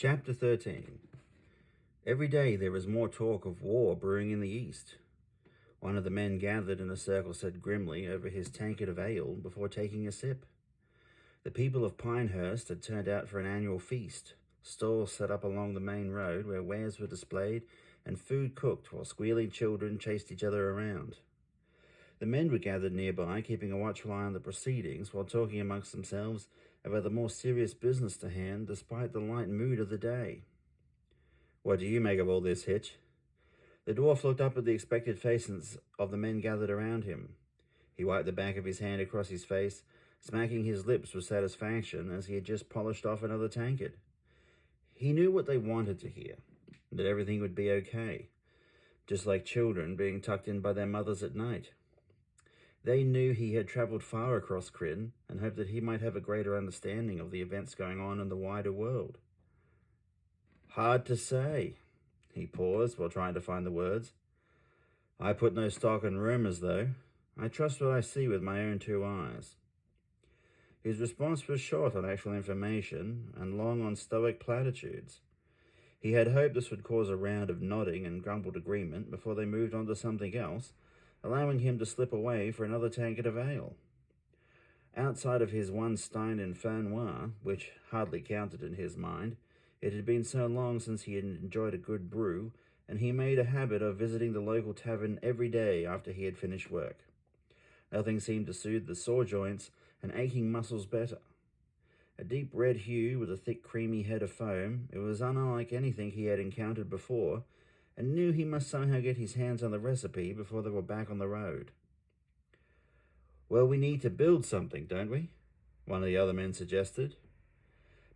Chapter 13. Every day there was more talk of war brewing in the east. One of the men gathered in a circle said grimly over his tankard of ale before taking a sip. The people of Pinehurst had turned out for an annual feast, stalls set up along the main road where wares were displayed and food cooked while squealing children chased each other around. The men were gathered nearby, keeping a watchful eye on the proceedings while talking amongst themselves about the more serious business to hand despite the light mood of the day. "What do you make of all this, Hitch?" The dwarf looked up at the expectant faces of the men gathered around him. He wiped the back of his hand across his face, smacking his lips with satisfaction as he had just polished off another tankard. He knew what they wanted to hear, that everything would be okay, just like children being tucked in by their mothers at night. They knew he had travelled far across Kryn and hoped that he might have a greater understanding of the events going on in the wider world. "Hard to say." He paused while trying to find the words. "I put no stock in rumours, though. I trust what I see with my own two eyes." His response was short on actual information and long on stoic platitudes. He had hoped this would cause a round of nodding and grumbled agreement before they moved on to something else, allowing him to slip away for another tankard of ale. Outside of his one stein in Fernoir, which hardly counted in his mind, it had been so long since he had enjoyed a good brew, and he made a habit of visiting the local tavern every day after he had finished work. Nothing seemed to soothe the sore joints and aching muscles better. A deep red hue with a thick creamy head of foam, it was unlike anything he had encountered before, and knew he must somehow get his hands on the recipe before they were back on the road. "Well, we need to build something, don't we?" one of the other men suggested.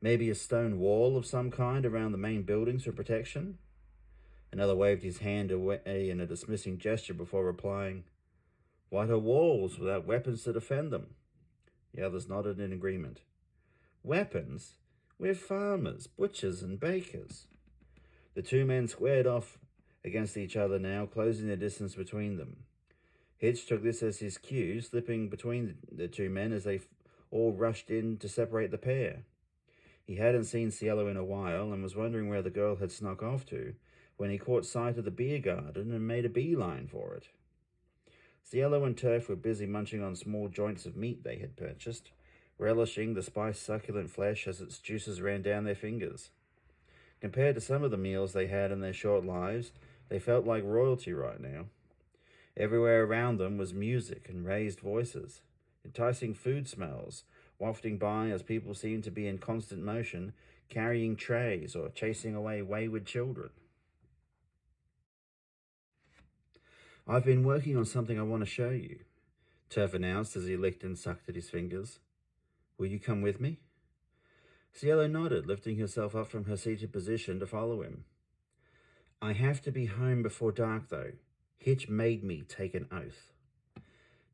"Maybe a stone wall of some kind around the main buildings for protection?" Another waved his hand away in a dismissing gesture before replying, "What are walls without weapons to defend them?" The others nodded in agreement. "Weapons? We're farmers, butchers, and bakers." The two men squared off against each other now, closing the distance between them. Hitch took this as his cue, slipping between the two men as they all rushed in to separate the pair. He hadn't seen Cielo in a while and was wondering where the girl had snuck off to when he caught sight of the beer garden and made a beeline for it. Cielo and Turf were busy munching on small joints of meat they had purchased, relishing the spiced succulent flesh as its juices ran down their fingers. Compared to some of the meals they had in their short lives, they felt like royalty right now. Everywhere around them was music and raised voices, enticing food smells wafting by as people seemed to be in constant motion, carrying trays or chasing away wayward children. "I've been working on something I want to show you," Turf announced as he licked and sucked at his fingers. "Will you come with me?" Cielo nodded, lifting herself up from her seated position to follow him. "I have to be home before dark, though. Hitch made me take an oath."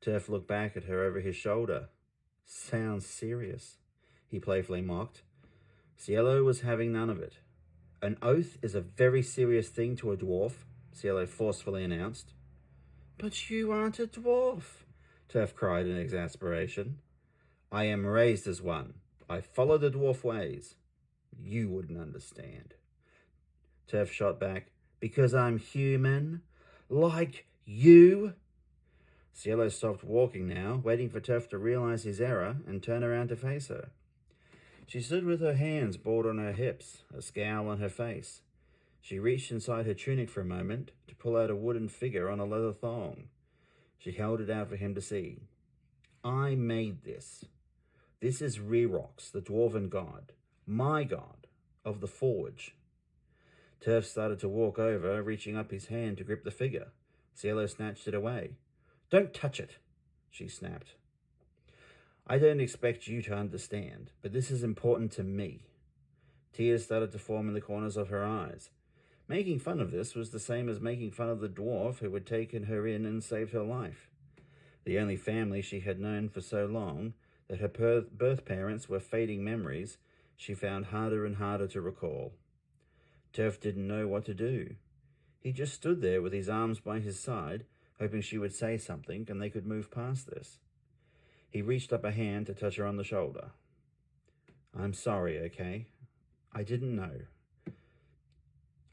Turf looked back at her over his shoulder. "Sounds serious," he playfully mocked. Cielo was having none of it. "An oath is a very serious thing to a dwarf," Cielo forcefully announced. "But you aren't a dwarf," Turf cried in exasperation. "I am raised as one. I follow the dwarf ways." "You wouldn't understand." Turf shot back. "Because I'm human? Like you?" Cielo stopped walking now, waiting for Turf to realize his error and turn around to face her. She stood with her hands balled on her hips, a scowl on her face. She reached inside her tunic for a moment to pull out a wooden figure on a leather thong. She held it out for him to see. "I made this. This is Rerox, the dwarven god, my god, of the forge." Turf started to walk over, reaching up his hand to grip the figure. Cielo snatched it away. "Don't touch it," she snapped. "I don't expect you to understand, but this is important to me." Tears started to form in the corners of her eyes. Making fun of this was the same as making fun of the dwarf who had taken her in and saved her life. The only family she had known for so long that her birth parents were fading memories she found harder and harder to recall. Turf didn't know what to do. He just stood there with his arms by his side, hoping she would say something and they could move past this. He reached up a hand to touch her on the shoulder. "I'm sorry, okay? I didn't know.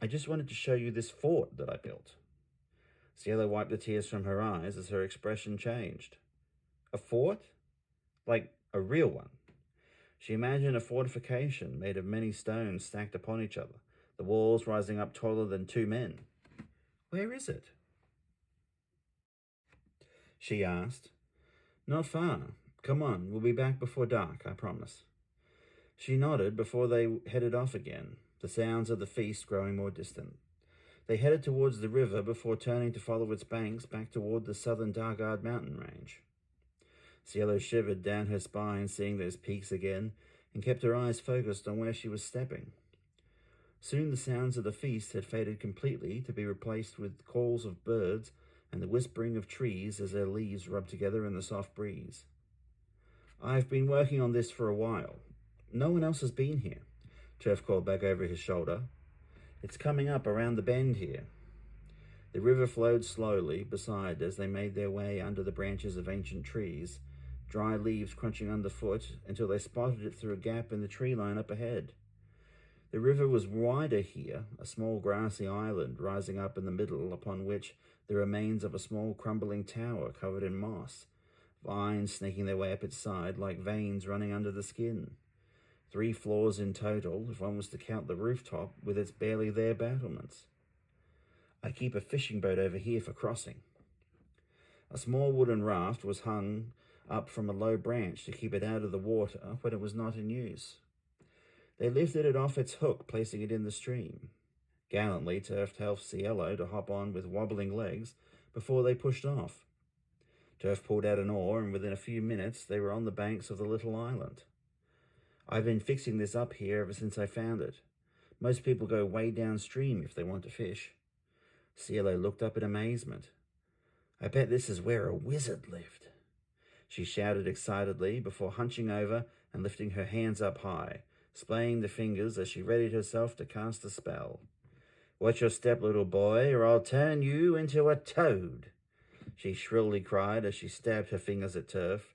I just wanted to show you this fort that I built. Cielo wiped the tears from her eyes as her expression changed. A fort? Like a real one. She imagined a fortification made of many stones stacked upon each other, the walls rising up taller than 2 men. Where is it? She asked. Not far. Come on, we'll be back before dark, I promise. She nodded before they headed off again, the sounds of the feast growing more distant. They headed towards the river before turning to follow its banks back toward the southern Dargard mountain range. Cielo shivered down her spine seeing those peaks again and kept her eyes focused on where she was stepping. Soon the sounds of the feast had faded completely to be replaced with calls of birds and the whispering of trees as their leaves rubbed together in the soft breeze. I've been working on this for a while. No one else has been here, Turf called back over his shoulder. It's coming up around the bend here. The river flowed slowly beside as they made their way under the branches of ancient trees, dry leaves crunching underfoot until they spotted it through a gap in the tree line up ahead. The river was wider here, a small grassy island rising up in the middle upon which the remains of a small crumbling tower covered in moss, vines snaking their way up its side like veins running under the skin. 3 floors in total, if one was to count the rooftop with its barely there battlements. I keep a fishing boat over here for crossing. A small wooden raft was hung up from a low branch to keep it out of the water when it was not in use. They lifted it off its hook, placing it in the stream. Gallantly, Turf helped Cielo to hop on with wobbling legs before they pushed off. Turf pulled out an oar, and within a few minutes they were on the banks of the little island. I've been fixing this up here ever since I found it. Most people go way downstream if they want to fish. Cielo looked up in amazement. I bet this is where a wizard lived, she shouted excitedly before hunching over and lifting her hands up high, splaying the fingers as she readied herself to cast a spell. Watch your step, little boy, or I'll turn you into a toad, she shrilly cried as she stabbed her fingers at Turf.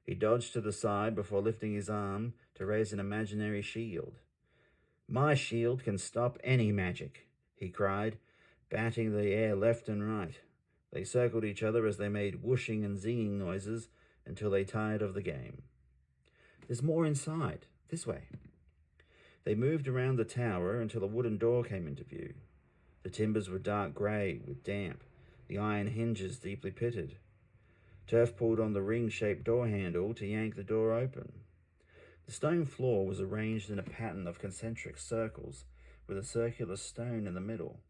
He dodged to the side before lifting his arm to raise an imaginary shield. My shield can stop any magic, he cried, batting the air left and right. They circled each other as they made whooshing and zinging noises until they tired of the game. There's more inside. This way. They moved around the tower until a wooden door came into view. The timbers were dark grey with damp, the iron hinges deeply pitted. Turf pulled on the ring-shaped door handle to yank the door open. The stone floor was arranged in a pattern of concentric circles, with a circular stone in the middle.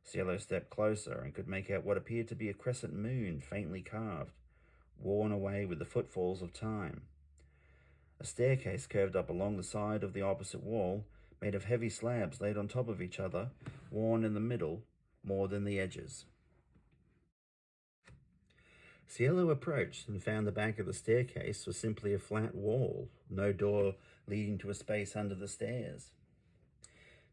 Cielo stepped closer and could make out what appeared to be a crescent moon faintly carved, worn away with the footfalls of time. A staircase curved up along the side of the opposite wall, made of heavy slabs laid on top of each other, worn in the middle more than the edges. Cielo approached and found the back of the staircase was simply a flat wall, no door leading to a space under the stairs.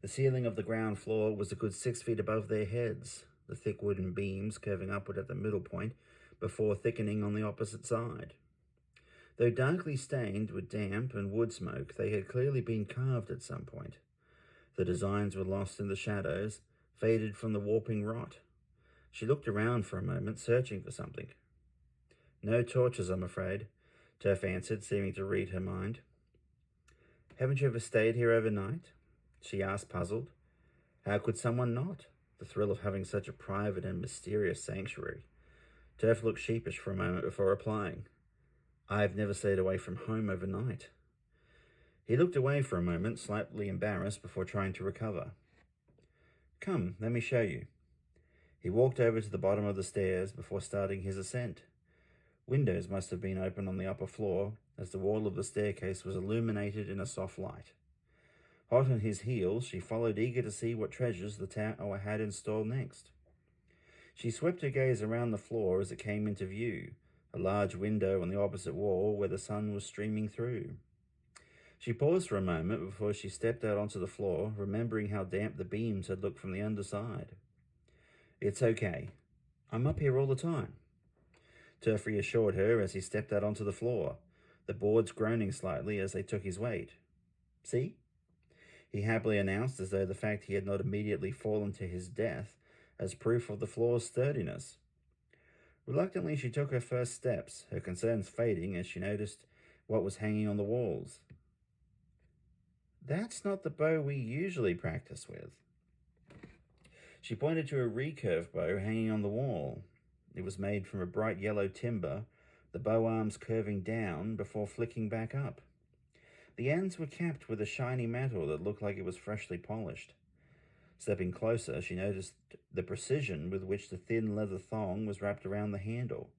The ceiling of the ground floor was a good 6 feet above their heads, the thick wooden beams curving upward at the middle point before thickening on the opposite side. Though darkly stained with damp and wood smoke, they had clearly been carved at some point. The designs were lost in the shadows, faded from the warping rot. She looked around for a moment, searching for something. No torches, I'm afraid, Turf answered, seeming to read her mind. Haven't you ever stayed here overnight? She asked, puzzled. How could someone not? The thrill of having such a private and mysterious sanctuary. Turf looked sheepish for a moment before replying. I've never stayed away from home overnight. He looked away for a moment, slightly embarrassed, before trying to recover. Come, let me show you. He walked over to the bottom of the stairs before starting his ascent. Windows must have been open on the upper floor, as the wall of the staircase was illuminated in a soft light. Hot on his heels, she followed, eager to see what treasures the tower had in store next. She swept her gaze around the floor as it came into view, a large window on the opposite wall where the sun was streaming through. She paused for a moment before she stepped out onto the floor, remembering how damp the beams had looked from the underside. It's okay. I'm up here all the time, Turf reassured her as he stepped out onto the floor, the boards groaning slightly as they took his weight. See? he happily announced, as though the fact he had not immediately fallen to his death as proof of the floor's sturdiness. Reluctantly, she took her first steps, her concerns fading as she noticed what was hanging on the walls. "That's not the bow we usually practice with." She pointed to a recurve bow hanging on the wall. It was made from a bright yellow timber, the bow arms curving down before flicking back up. The ends were capped with a shiny metal that looked like it was freshly polished. Stepping closer, she noticed the precision with which the thin leather thong was wrapped around the handle,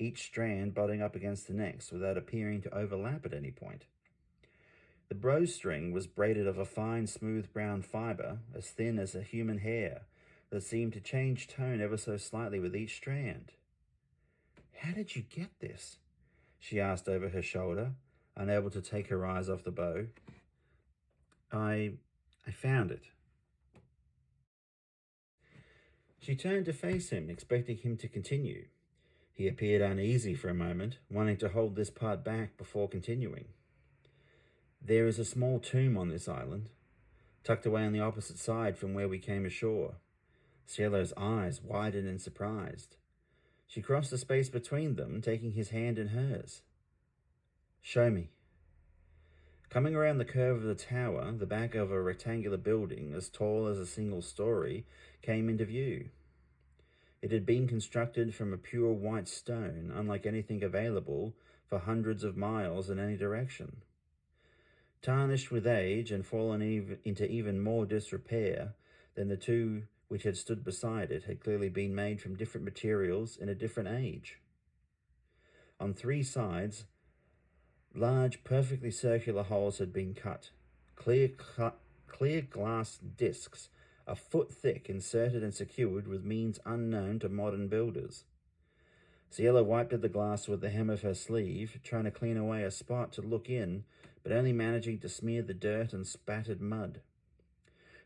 each strand butting up against the next without appearing to overlap at any point. The bowstring was braided of a fine, smooth brown fibre, as thin as a human hair, that seemed to change tone ever so slightly with each strand. "How did you get this?" she asked over her shoulder, unable to take her eyes off the bow. I found it." She turned to face him, expecting him to continue. He appeared uneasy for a moment, wanting to hold this part back before continuing. "There is a small tomb on this island, tucked away on the opposite side from where we came ashore." Cielo's eyes widened in surprise. She crossed the space between them, taking his hand in hers. "Show me." Coming around the curve of the tower, the back of a rectangular building as tall as a single story came into view. It had been constructed from a pure white stone, unlike anything available for hundreds of miles in any direction. Tarnished with age and fallen into even more disrepair than the two which had stood beside it, had clearly been made from different materials in a different age. On three sides, large, perfectly circular holes had been cut, clear glass discs, a foot thick, inserted and secured with means unknown to modern builders. Cielo wiped at the glass with the hem of her sleeve, trying to clean away a spot to look in, but only managing to smear the dirt and spattered mud.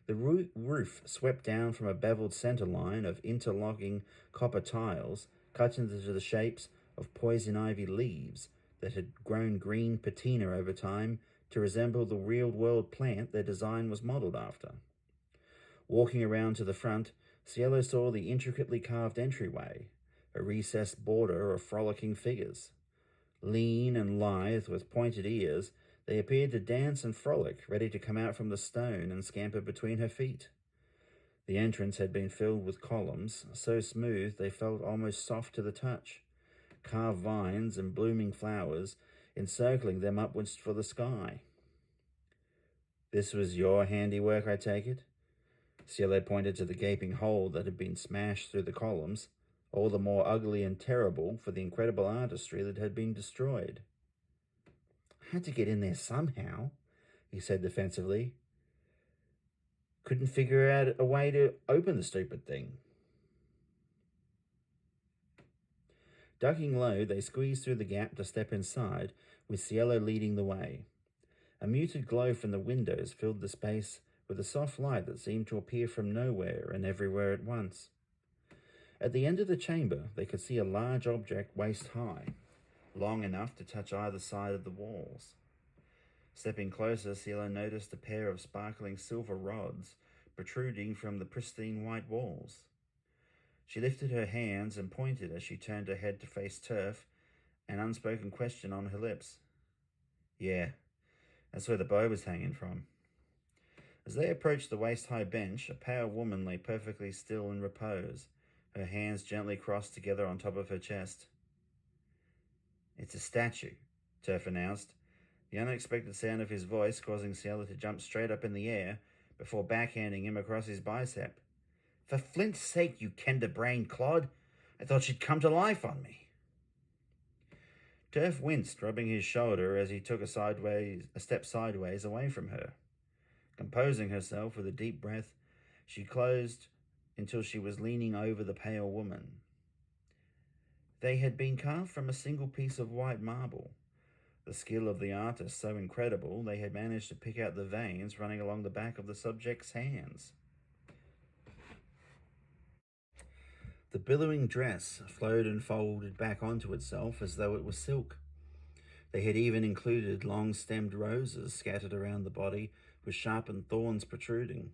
The roof swept down from a beveled centre line of interlocking copper tiles, cut into the shapes of poison ivy leaves that had grown green patina over time to resemble the real-world plant their design was modelled after. Walking around to the front, Cielo saw the intricately carved entryway, a recessed border of frolicking figures. Lean and lithe, with pointed ears, they appeared to dance and frolic, ready to come out from the stone and scamper between her feet. The entrance had been filled with columns, so smooth they felt almost soft to the touch, carved vines and blooming flowers encircling them upwards for the sky. "This was your handiwork, I take it?" Cielo pointed to the gaping hole that had been smashed through the columns, all the more ugly and terrible for the incredible artistry that had been destroyed. "I had to get in there somehow," he said defensively. "Couldn't figure out a way to open the stupid thing." Ducking low, they squeezed through the gap to step inside, with Cielo leading the way. A muted glow from the windows filled the space with a soft light that seemed to appear from nowhere and everywhere at once. At the end of the chamber, they could see a large object waist-high, long enough to touch either side of the walls. Stepping closer, Cielo noticed a pair of sparkling silver rods protruding from the pristine white walls. She lifted her hands and pointed as she turned her head to face Turf, an unspoken question on her lips. "Yeah, that's where the bow was hanging from." As they approached the waist-high bench, a pale woman lay perfectly still in repose, her hands gently crossed together on top of her chest. "It's a statue," Turf announced, the unexpected sound of his voice causing Cielo to jump straight up in the air before backhanding him across his bicep. "For Flint's sake, you kender-brained clod! I thought she'd come to life on me." Turf winced, rubbing his shoulder as he took a step sideways away from her. Composing herself with a deep breath, she closed until she was leaning over the pale woman. They had been carved from a single piece of white marble. The skill of the artist so incredible, they had managed to pick out the veins running along the back of the subject's hands. The billowing dress flowed and folded back onto itself as though it was silk. They had even included long-stemmed roses scattered around the body with sharpened thorns protruding.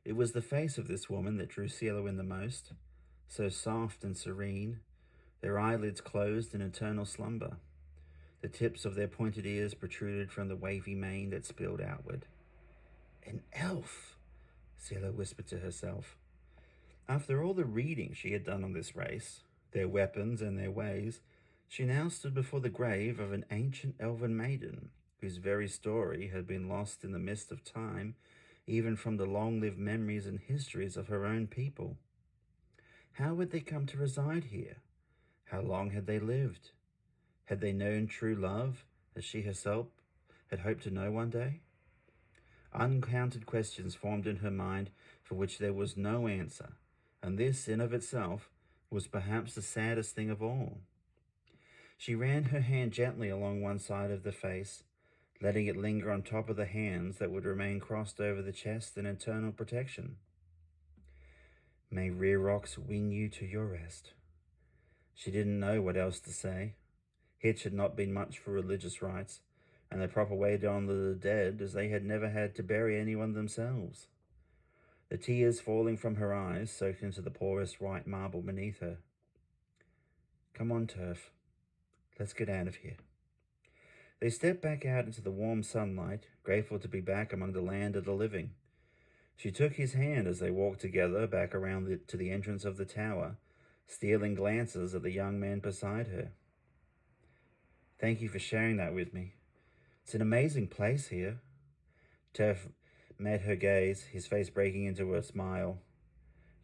It was the face of this woman that drew Cielo in the most, so soft and serene, their eyelids closed in eternal slumber. The tips of their pointed ears protruded from the wavy mane that spilled outward. An elf, Cielo whispered to herself. After all the reading she had done on this race, their weapons and their ways, she now stood before the grave of an ancient elven maiden, whose very story had been lost in the mist of time, even from the long-lived memories and histories of her own people. How had they come to reside here? How long had they lived? Had they known true love, as she herself had hoped to know one day? Uncounted questions formed in her mind for which there was no answer, and this, in of itself, was perhaps the saddest thing of all. She ran her hand gently along one side of the face, letting it linger on top of the hands that would remain crossed over the chest in eternal protection. May rear rocks wing you to your rest. She didn't know what else to say. Hitch had not been much for religious rites, and the proper way to honor the dead, as they had never had to bury anyone themselves. The tears falling from her eyes soaked into the porous white marble beneath her. Come on, Turf. Let's get out of here. They stepped back out into the warm sunlight, grateful to be back among the land of the living. She took his hand as they walked together back around to the entrance of the tower, stealing glances at the young man beside her. Thank you for sharing that with me. It's an amazing place here. Turf met her gaze, his face breaking into a smile.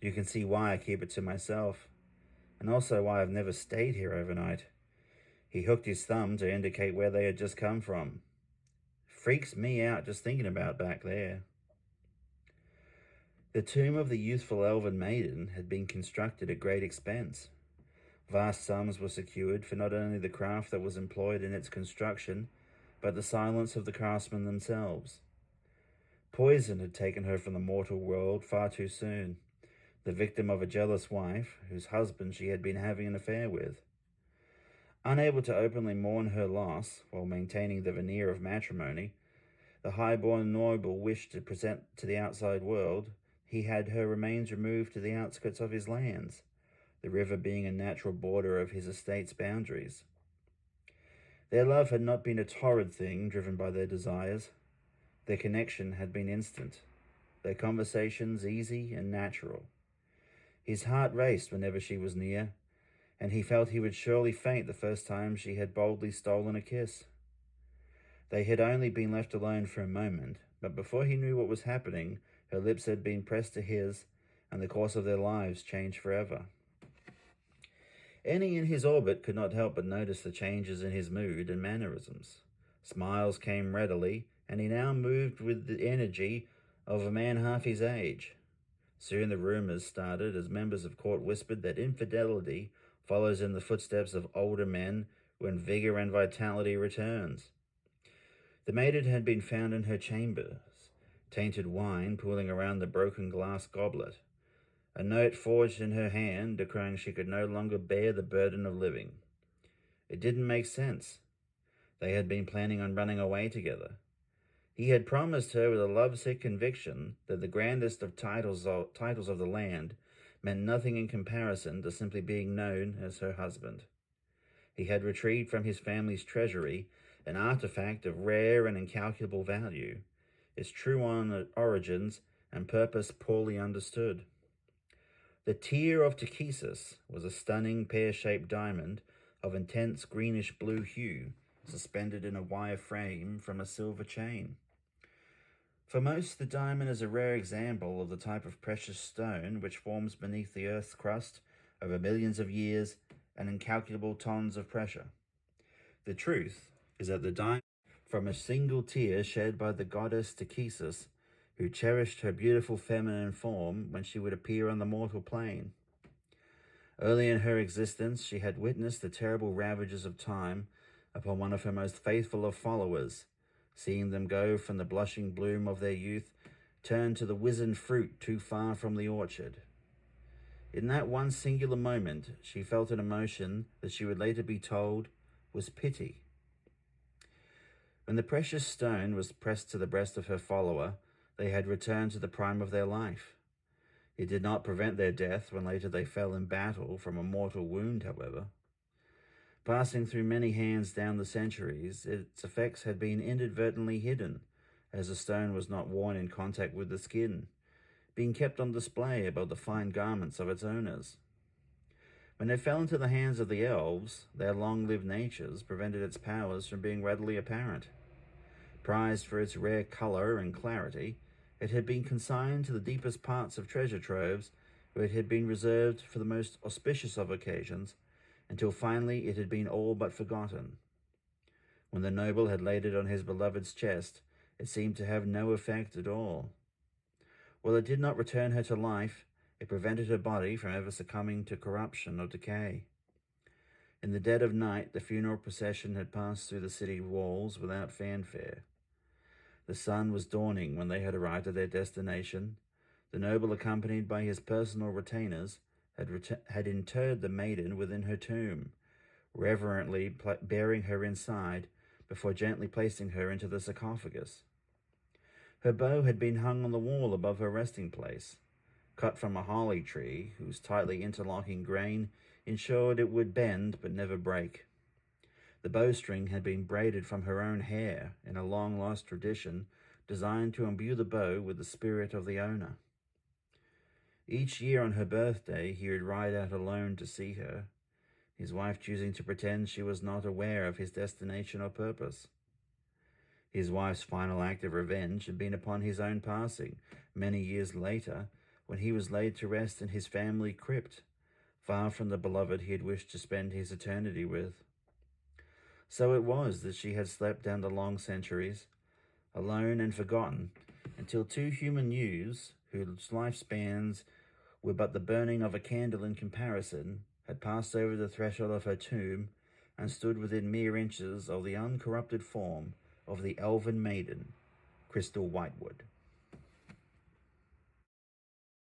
You can see why I keep it to myself, and also why I've never stayed here overnight. He hooked his thumb to indicate where they had just come from. Freaks me out just thinking about back there. The tomb of the youthful elven maiden had been constructed at great expense. Vast sums were secured for not only the craft that was employed in its construction, but the silence of the craftsmen themselves. Poison had taken her from the mortal world far too soon, the victim of a jealous wife whose husband she had been having an affair with. Unable to openly mourn her loss while maintaining the veneer of matrimony, the high-born noble wished to present to the outside world he had her remains removed to the outskirts of his lands, the river being a natural border of his estate's boundaries. Their love had not been a torrid thing driven by their desires. Their connection had been instant, their conversations easy and natural. His heart raced whenever she was near, and he felt he would surely faint the first time she had boldly stolen a kiss. They had only been left alone for a moment, but before he knew what was happening, her lips had been pressed to his, and the course of their lives changed forever. Any in his orbit could not help but notice the changes in his mood and mannerisms. Smiles came readily, and he now moved with the energy of a man half his age. Soon the rumors started as members of court whispered that infidelity follows in the footsteps of older men when vigor and vitality returns. The maiden had been found in her chambers, tainted wine pooling around the broken glass goblet, a note forged in her hand declaring she could no longer bear the burden of living. It didn't make sense. They had been planning on running away together. He had promised her with a lovesick conviction that the grandest of titles of the land meant nothing in comparison to simply being known as her husband. He had retrieved from his family's treasury an artifact of rare and incalculable value, its true origins and purpose poorly understood. The Tear of Takesis was a stunning pear-shaped diamond of intense greenish-blue hue, suspended in a wire frame from a silver chain. For most, the diamond is a rare example of the type of precious stone which forms beneath the Earth's crust over millions of years and incalculable tons of pressure. The truth is that the diamond from a single tear shed by the goddess Takesis, who cherished her beautiful feminine form when she would appear on the mortal plane. Early in her existence, she had witnessed the terrible ravages of time upon one of her most faithful of followers, seeing them go from the blushing bloom of their youth, turn to the wizened fruit too far from the orchard. In that one singular moment, she felt an emotion that she would later be told was pity. When the precious stone was pressed to the breast of her follower, they had returned to the prime of their life. It did not prevent their death when later they fell in battle from a mortal wound, however. Passing through many hands down the centuries, its effects had been inadvertently hidden, as the stone was not worn in contact with the skin, being kept on display above the fine garments of its owners. When it fell into the hands of the elves, their long-lived natures prevented its powers from being readily apparent. Prized for its rare colour and clarity, it had been consigned to the deepest parts of treasure troves, where it had been reserved for the most auspicious of occasions, until finally it had been all but forgotten. When the noble had laid it on his beloved's chest, it seemed to have no effect at all. While it did not return her to life, it prevented her body from ever succumbing to corruption or decay. In the dead of night, the funeral procession had passed through the city walls without fanfare. The sun was dawning when they had arrived at their destination. The noble, accompanied by his personal retainers, had interred the maiden within her tomb, reverently bearing her inside before gently placing her into the sarcophagus. Her bow had been hung on the wall above her resting place, cut from a holly tree whose tightly interlocking grain ensured it would bend but never break. The bowstring had been braided from her own hair in a long-lost tradition designed to imbue the bow with the spirit of the owner. Each year on her birthday, he would ride out alone to see her, his wife choosing to pretend she was not aware of his destination or purpose. His wife's final act of revenge had been upon his own passing, many years later, when he was laid to rest in his family crypt, far from the beloved he had wished to spend his eternity with. So it was that she had slept down the long centuries, alone and forgotten, until two human youths, whose lifespans were but the burning of a candle in comparison, had passed over the threshold of her tomb and stood within mere inches of the uncorrupted form of the elven maiden, Crystal Whitewood.